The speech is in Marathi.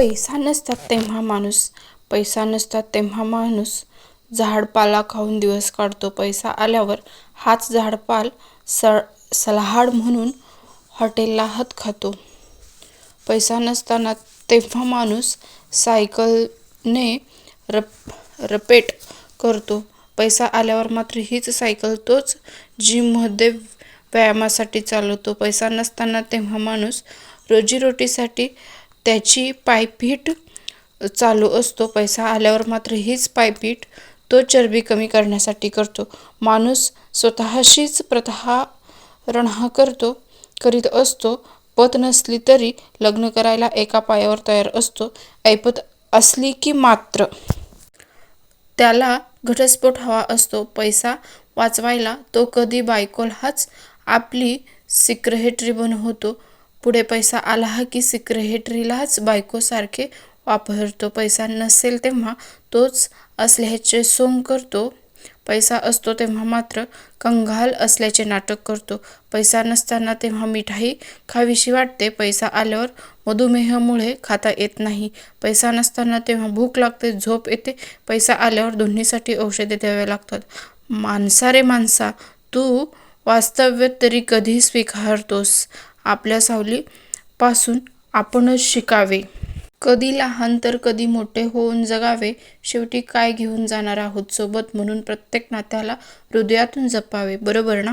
पैसा नसतात तेव्हा माणूस झाडपाला खाऊन दिवस काढतो. पैसा आल्यावर हाच झाडपाल सलाड म्हणून हॉटेलला हात खातो. पैसा नसताना तेव्हा माणूस सायकलने रपेट करतो. पैसा आल्यावर मात्र हीच सायकल तोच जिममध्ये व्यायामासाठी चालवतो. पैसा नसताना तेव्हा माणूस रोजीरोटीसाठी त्याची पायपीट चालू असतो. पैसा आल्यावर मात्र हीच पायपीट तो चरबी कमी करण्यासाठी करतो. माणूस स्वतःशीच प्रतारणा करीत असतो. पत नसली तरी लग्न करायला एका पायावर तयार असतो. ऐपत असली की मात्र त्याला घटस्फोट हवा असतो. पैसा वाचवायला तो कधी बायकोलाच आपली सिक्रेटरी बनवतो. पुढे पैसा आला की सिक्रेटरीलाच बायकोसारखे वापरतो. पैसा नसेल तेव्हा तोच असल्याचे सोंग करतो. पैसा असतो तेव्हा मात्र कंगाल असल्याचे नाटक करतो. पैसा नसताना तेव्हा मिठाई खावीशी वाटते. पैसा आल्यावर मधुमेहामुळे खाता येत नाही. पैसा नसताना तेव्हा भूक लागते, झोप येते. पैसा आल्यावर दोन्हीसाठी औषधे द्यावी लागतात. माणसा रे माणसा, तू वास्तव्य तरी कधी स्वीकारतोस? आपल्या सावलीपासून आपणच शिकावे. कधी लहान तर कधी मोठे होऊन जगावे. शेवटी काय घेऊन जाणार आहोत सोबत, म्हणून प्रत्येक नात्याला हृदयातून जपावे. बरोबर ना?